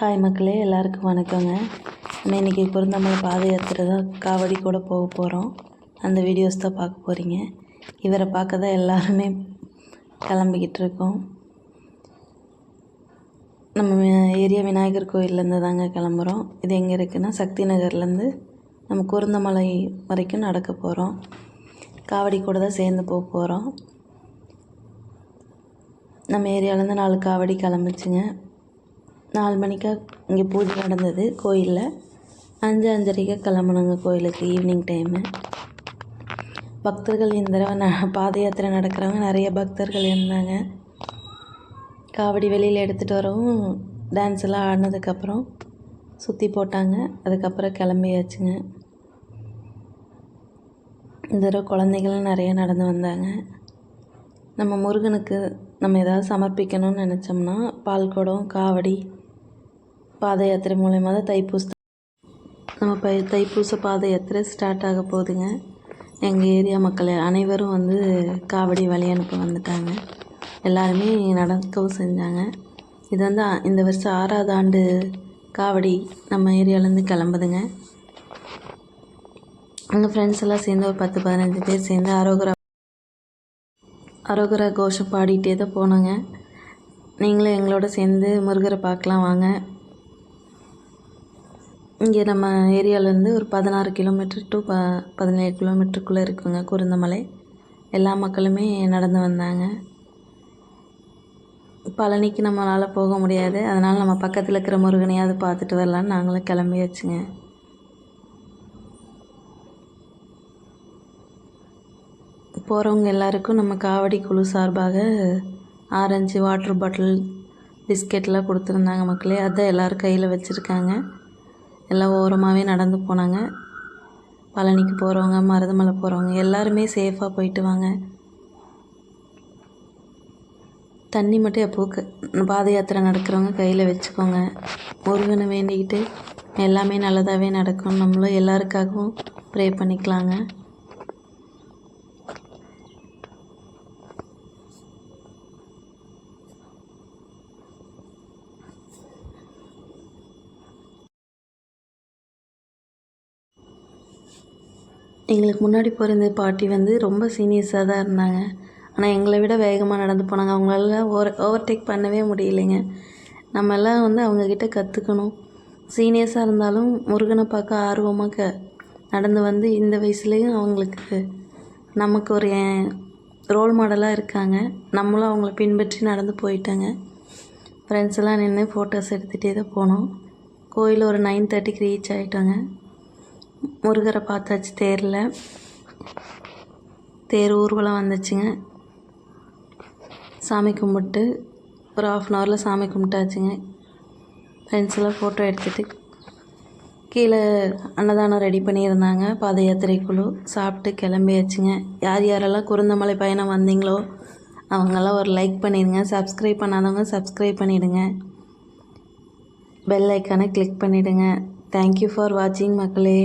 Hi மக்களே, எல்லாருக்கும் வணக்கங்க. நம்ம இன்றைக்கி குருந்தமலை பாத யாத்திரை தான் காவடி கூட போக போகிறோம். அந்த வீடியோஸ் தான் பார்க்க போகிறீங்க. இவரை பார்க்க தான் எல்லாருமே கிளம்பிக்கிட்டு இருக்கோம். நம்ம ஏரியா விநாயகர் கோயிலேருந்து தாங்க கிளம்புறோம். இது எங்கே இருக்குன்னா சக்தி நகர்லேருந்து நம்ம குருந்தமலை வரைக்கும் நடக்க போகிறோம். காவடி கூட தான் சேர்ந்து போக போகிறோம். நம்ம ஏரியாவிலேருந்து 4 காவடி கிளம்பிச்சுங்க. 4 மணிக்கா இங்கே பூஜை நடந்தது கோயிலில். 5:30க்கு கிளம்புனாங்க கோயிலுக்கு ஈவினிங் டைமு. பக்தர்கள் இந்த தடவை பாத யாத்திரை நடக்கிறவங்க நிறைய பக்தர்கள் இருந்தாங்க. காவடி வெளியில் எடுத்துகிட்டு வரவும் டான்ஸ் எல்லாம் ஆடினதுக்கப்புறம் சுற்றி போட்டாங்க. அதுக்கப்புறம் கிளம்பியாச்சுங்க. இந்த தடவை குழந்தைகளும் நிறைய நடந்து வந்தாங்க. நம்ம முருகனுக்கு நம்ம ஏதாவது சமர்ப்பிக்கணும்னு நினச்சோம்னா பால் குடம், காவடி, பாத யாத்திரை மூலயமா தான் தைப்பூச பாத யாத்திரை ஸ்டார்ட் ஆக போகுதுங்க. எங்கள் ஏரியா மக்கள் அனைவரும் காவடி வழி அனுப்ப வந்துட்டாங்க. எல்லாருமே நடக்கவும் செஞ்சாங்க. இது இந்த வருஷம் 6வது ஆண்டு காவடி நம்ம ஏரியாவிலேருந்து கிளம்புதுங்க. எங்கள் ஃப்ரெண்ட்ஸ் எல்லாம் சேர்ந்து ஒரு 10-15 பேர் சேர்ந்து அரோகரா கோஷம் பாடிகிட்டே தான் போனாங்க. நீங்களும் எங்களோட சேர்ந்து முருகரை பார்க்கலாம் வாங்க. இங்கே நம்ம ஏரியாவிலேருந்து ஒரு 16 கிலோமீட்டர் டு 17 கிலோமீட்டருக்குள்ளே இருக்குங்க குருந்தமலை. எல்லா மக்களுமே நடந்து வந்தாங்க. பழனிக்கு நம்மளால் போக முடியாது, அதனால் நம்ம பக்கத்தில் இருக்கிற முருகனையாவது பார்த்துட்டு வரலான்னு நாங்களும் கிளம்பியாச்சுங்க. போகிறவங்க எல்லாருக்கும் நம்ம காவடி குழு சார்பாக ஆரஞ்சு, வாட்டர் பாட்டில், பிஸ்கெட்லாம் கொடுத்துருந்தாங்க மக்களே. அதை எல்லோரும் கையில் வச்சுருக்காங்க. எல்லாம் ஓரமாகவே நடந்து போனாங்க. பழனிக்கு போகிறவங்க, மருதமலை போகிறவங்க எல்லாருமே சேஃபாக போயிட்டு வாங்க. தண்ணி மட்டும் எப்போ பாத யாத்திரை நடக்கிறவங்க கையில் வச்சுக்கோங்க. முருகனை வேண்டிக்கிட்டு எல்லாமே நல்லதாகவே நடக்கும். நம்மளும் எல்லாருக்காகவும் ப்ரே பண்ணிக்கலாங்க. எங்களுக்கு முன்னாடி போகிற இந்த பாட்டி ரொம்ப சீனியர்ஸாக தான் இருந்தாங்க. ஆனால் எங்களை விட வேகமாக நடந்து போனாங்க. அவங்களால ஓவர்டேக் பண்ணவே முடியலைங்க. நம்மெல்லாம் அவங்கக்கிட்ட கற்றுக்கணும். சீனியர்ஸாக இருந்தாலும் முருகனை பார்க்க ஆர்வமாக நடந்து இந்த வயசுலேயும் அவங்களுக்கு நமக்கு ஒரு ரோல் மாடலாக இருக்காங்க. நம்மளும் அவங்கள பின்பற்றி நடந்து போயிட்டாங்க. ஃப்ரெண்ட்ஸ் எல்லாம் நின்று ஃபோட்டோஸ் எடுத்துகிட்டே தான் போனோம். கோயில் ஒரு 9:30க்கு ரீச் ஆகிட்டோங்க. முருகரை பார்த்தாச்சு. தேர் ஊர்வலம் வந்துச்சுங்க. சாமி கும்பிட்டு ஒரு 1/2 சாமி கும்பிட்டாச்சுங்க. ஃப்ரெண்ட்ஸ் எல்லாம் ஃபோட்டோ எடுத்துகிட்டு கீழே அன்னதானம் ரெடி பண்ணியிருந்தாங்க. பாத யாத்திரை குழு சாப்பிட்டு கிளம்பியாச்சுங்க. யாரெல்லாம் குருந்தமலை பயணம் வந்தீங்களோ அவங்கெல்லாம் ஒரு லைக் பண்ணிடுங்க. சப்ஸ்கிரைப் பண்ணாதவங்க சப்ஸ்கிரைப் பண்ணிவிடுங்க. பெல் ஐக்கானை கிளிக் பண்ணிவிடுங்க. தேங்க்யூ ஃபார் வாட்சிங் மக்களே.